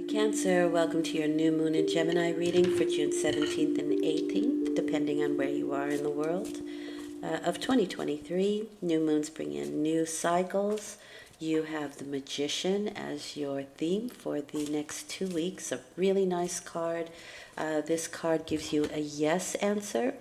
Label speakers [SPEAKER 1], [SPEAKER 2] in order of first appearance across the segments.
[SPEAKER 1] Cancer, welcome to your new moon in Gemini reading for June 17th and 18th, depending on where you are in the world of 2023. New moons bring in new cycles. You have the Magician as your theme for the next 2 weeks. A really nice card. This card gives you a yes answer,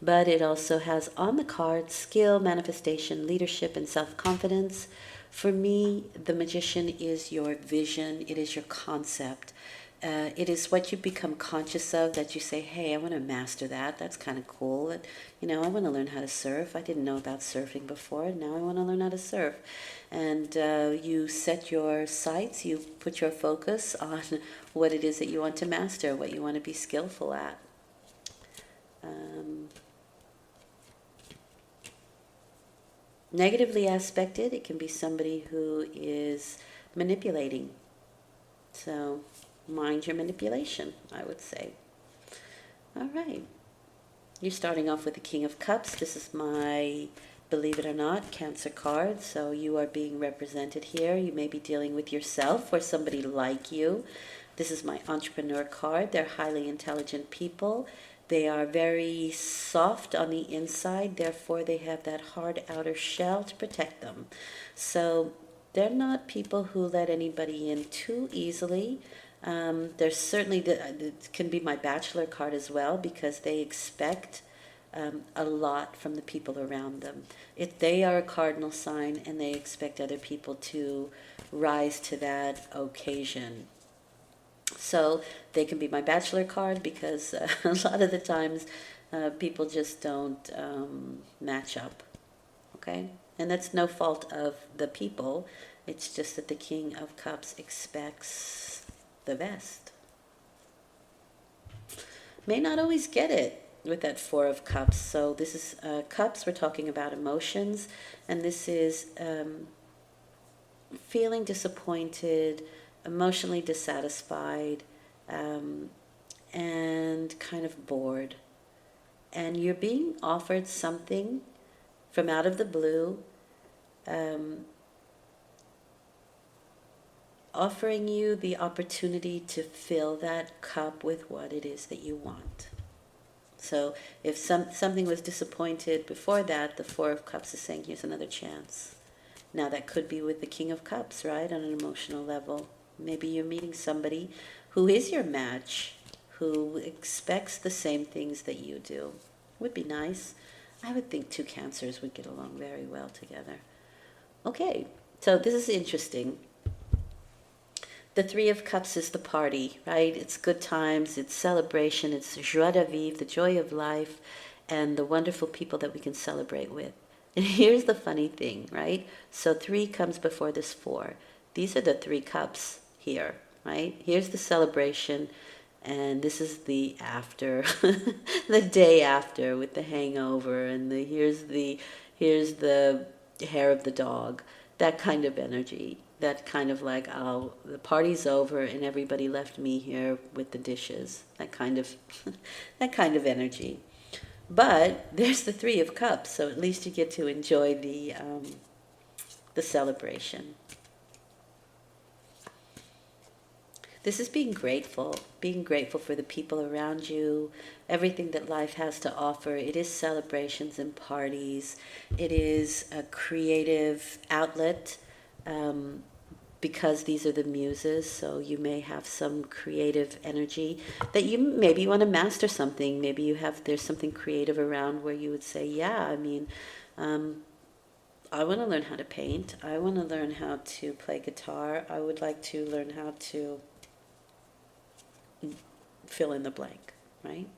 [SPEAKER 1] but it also has on the card skill, manifestation, leadership, and self-confidence. For me, the Magician is your vision. It is your concept. It is what you become conscious of, that you say, hey, I want to master that. That's kind of cool. I want to learn how to surf. I didn't know about surfing before. Now I want to learn how to surf. And you set your sights, you put your focus on what it is that you want to master, what you want to be skillful at. Negatively aspected, it can be somebody who is manipulating. So mind your manipulation, I would say. All right. You're starting off with the King of Cups. This is my, believe it or not, Cancer card. So you are being represented here. You may be dealing with yourself or somebody like you. This is my Entrepreneur card. They're highly intelligent people. They are very soft on the inside, therefore they have that hard outer shell to protect them. So they're not people who let anybody in too easily. There's certainly, it can be my Bachelor card as well, because they expect a lot from the people around them. If they are a cardinal sign and they expect other people to rise to that occasion. So they can be my Bachelor card, because a lot of the times people just don't match up, okay? And that's no fault of the people. It's just that the King of Cups expects the best. May not always get it with that Four of Cups. So this is Cups, we're talking about emotions, and this is feeling disappointed, emotionally dissatisfied, and kind of bored. And you're being offered something from out of the blue, offering you the opportunity to fill that cup with what it is that you want. So if something was disappointed before that, the Four of Cups is saying, here's another chance. Now that could be with the King of Cups, right, on an emotional level. Maybe you're meeting somebody who is your match, who expects the same things that you do. Would be nice. I would think two Cancers would get along very well together. Okay, so this is interesting. The Three of Cups is the party, right? It's good times, it's celebration, it's joie de vivre, the joy of life, and the wonderful people that we can celebrate with. And here's the funny thing, right? So 3 comes before this 4. These are the 3 cups here, right? Here's the celebration, and this is the after, the day after with the hangover, and here's the hair of the dog, that kind of energy. That kind of like, oh, the party's over and everybody left me here with the dishes. That kind of that kind of energy. But there's the 3 of Cups, so at least you get to enjoy the celebration. This is being grateful for the people around you, everything that life has to offer. It is celebrations and parties. It is a creative outlet, because these are the muses, so you may have some creative energy that maybe you want to master something. Maybe there's something creative around where you would say, yeah, I mean, I want to learn how to paint. I want to learn how to play guitar. I would like to learn how to fill in the blank, right?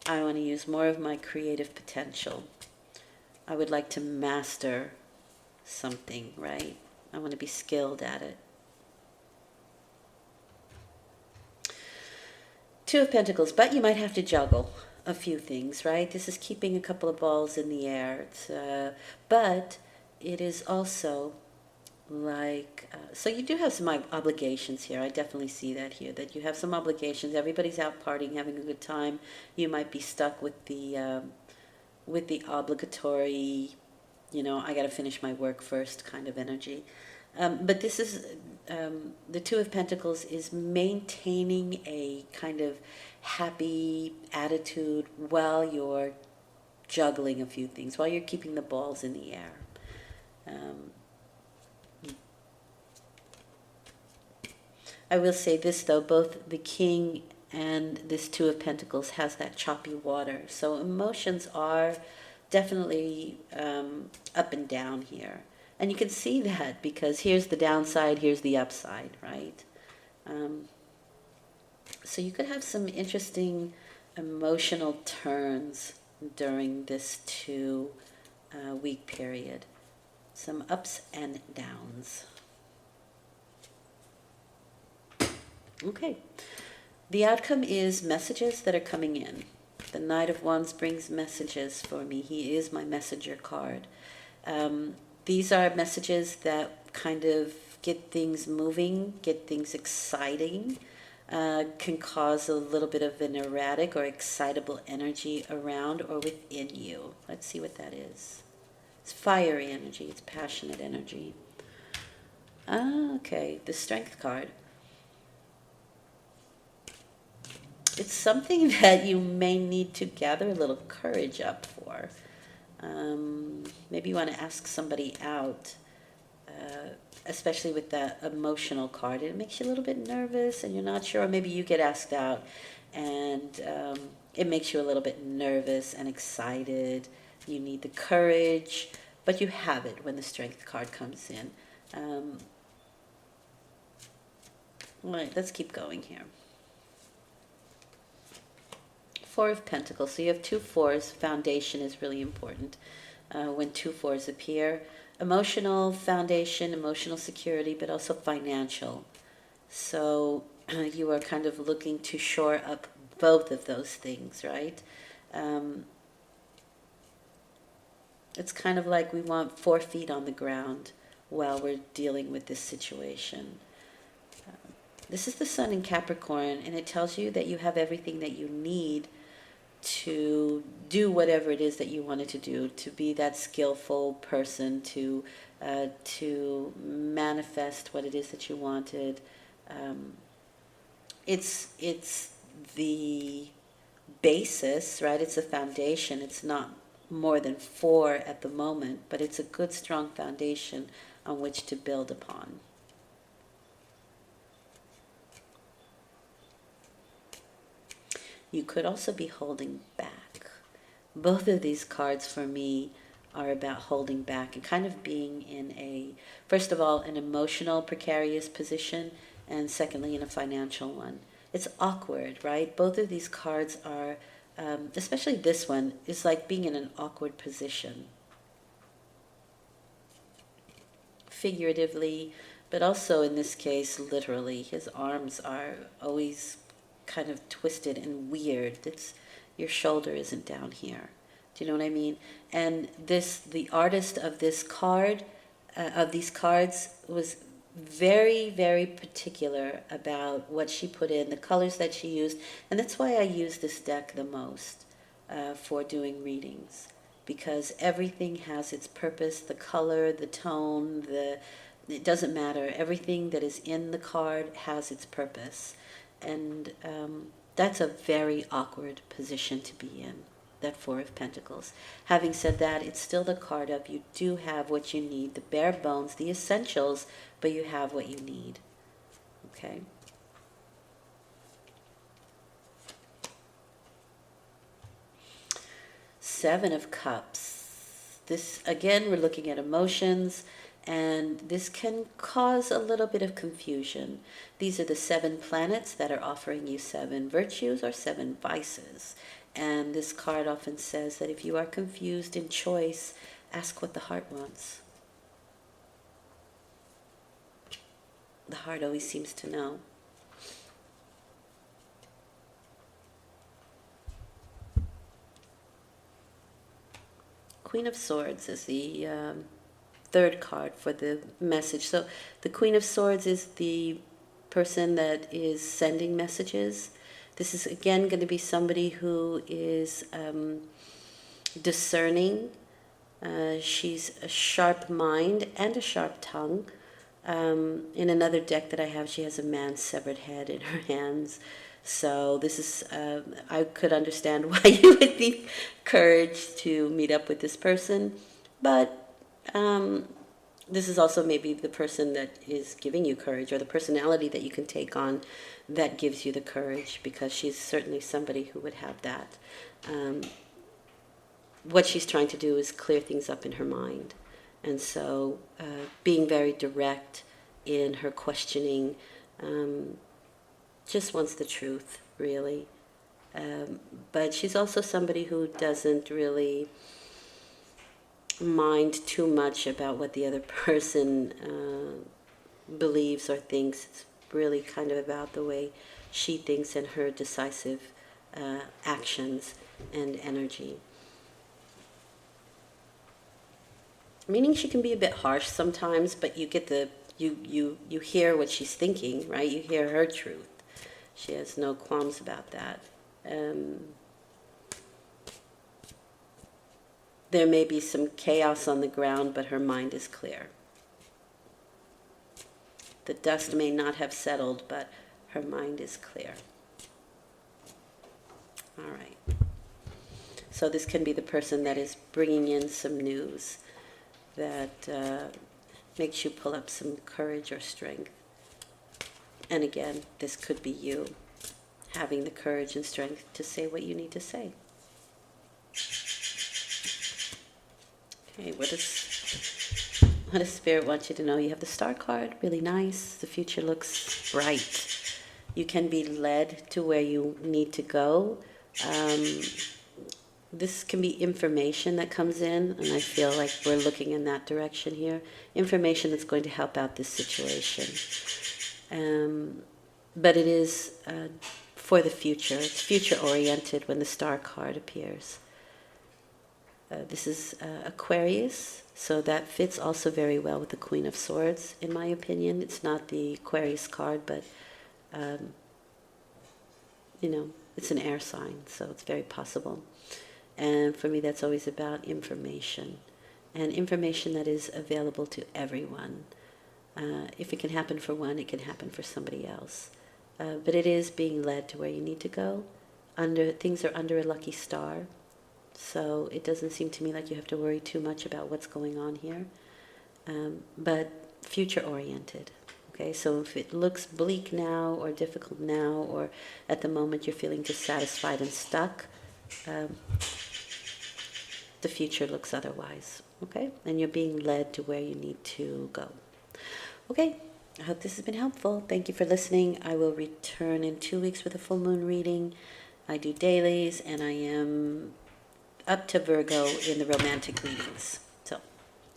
[SPEAKER 1] I want to use more of my creative potential. I would like to master something, right? I want to be skilled at it. 2 of Pentacles, but you might have to juggle a few things, right? This is keeping a couple of balls in the air. But it is also like, so you do have some obligations here. I definitely see that here, that you have some obligations. Everybody's out partying, having a good time. You might be stuck with the obligatory, I got to finish my work first kind of energy. But this is, the Two of Pentacles is maintaining a kind of happy attitude while you're juggling a few things, while you're keeping the balls in the air. I will say this though, both the King and this Two of Pentacles has that choppy water. So emotions are definitely up and down here. And you can see that because here's the downside, here's the upside, right? So you could have some interesting emotional turns during this 2 week period. Some ups and downs. Okay. The outcome is messages that are coming in. The Knight of Wands brings messages for me. He is my messenger card. These are messages that kind of get things moving, get things exciting, can cause a little bit of an erratic or excitable energy around or within you. Let's see what that is. It's fiery energy. It's passionate energy. Okay. The Strength card. It's something that you may need to gather a little courage up for. Maybe you want to ask somebody out, especially with that emotional card. It makes you a little bit nervous and you're not sure. Maybe you get asked out and it makes you a little bit nervous and excited. You need the courage, but you have it when the Strength card comes in. All right, let's keep going here. 4 of Pentacles. So you have 2 4s. Foundation is really important when 2 4s appear. Emotional foundation, emotional security, but also financial. So you are kind of looking to shore up both of those things, right? It's kind of like we want 4 feet on the ground while we're dealing with this situation. This is the Sun in Capricorn, and it tells you that you have everything that you need to do whatever it is that you wanted to do, to be that skillful person, to manifest what it is that you wanted. It's the basis, right? It's a foundation. It's not more than 4 at the moment, but it's a good, strong foundation on which to build upon. You could also be holding back. Both of these cards for me are about holding back and kind of being in a, first of all, an emotional precarious position, and secondly, in a financial one. It's awkward, right? Both of these cards are, especially this one, is like being in an awkward position. Figuratively, but also in this case, literally. His arms are always kind of twisted and weird. It's, your shoulder isn't down here. Do you know what I mean? And this, the artist of this card, of these cards, was very, very particular about what she put in, the colors that she used, and that's why I use this deck the most for doing readings, because everything has its purpose. The color, the tone, it doesn't matter. Everything that is in the card has its purpose. And that's a very awkward position to be in, that 4 of Pentacles. Having said that, it's still the card of you do have what you need, the bare bones, the essentials, but you have what you need. Okay? Seven of Cups. This, again, we're looking at emotions, and this can cause a little bit of confusion. These are the 7 planets that are offering you 7 virtues or 7 vices. And this card often says that if you are confused in choice, ask what the heart wants. The heart always seems to know. Queen of Swords is the 3rd card for the message. So the Queen of Swords is the person that is sending messages. This is again going to be somebody who is discerning. She's a sharp mind and a sharp tongue. In another deck that I have, she has a man's severed head in her hands. So this is, I could understand why you would need courage to meet up with this person. But this is also maybe the person that is giving you courage, or the personality that you can take on that gives you the courage, because she's certainly somebody who would have that. What she's trying to do is clear things up in her mind. And so being very direct in her questioning, just wants the truth, really. But she's also somebody who doesn't really mind too much about what the other person believes or thinks. It's really kind of about the way she thinks and her decisive actions and energy. Meaning she can be a bit harsh sometimes, but you get you hear what she's thinking, right? You hear her truth. She has no qualms about that. There may be some chaos on the ground, but her mind is clear. The dust may not have settled, but her mind is clear. All right. So this can be the person that is bringing in some news that makes you pull up some courage or strength. And again, this could be you having the courage and strength to say what you need to say. Okay, what does Spirit want you to know? You have the Star card, really nice. The future looks bright. You can be led to where you need to go. This can be information that comes in, and I feel like we're looking in that direction here. Information that's going to help out this situation. But it is for the future. It's future-oriented when the Star card appears. This is Aquarius, so that fits also very well with the Queen of Swords, in my opinion. It's not the Aquarius card, but, it's an air sign, so it's very possible. And for me, that's always about information, and information that is available to everyone. If it can happen for one, it can happen for somebody else. But it is being led to where you need to go. Things are under a lucky star, so it doesn't seem to me like you have to worry too much about what's going on here. But future-oriented. Okay, so if it looks bleak now or difficult now, or at the moment you're feeling dissatisfied and stuck, the future looks otherwise, okay? And you're being led to where you need to go. Okay, I hope this has been helpful. Thank you for listening. I will return in 2 weeks with a full moon reading. I do dailies, and I am up to Virgo in the romantic readings. So,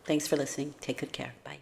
[SPEAKER 1] thanks for listening. Take good care. Bye.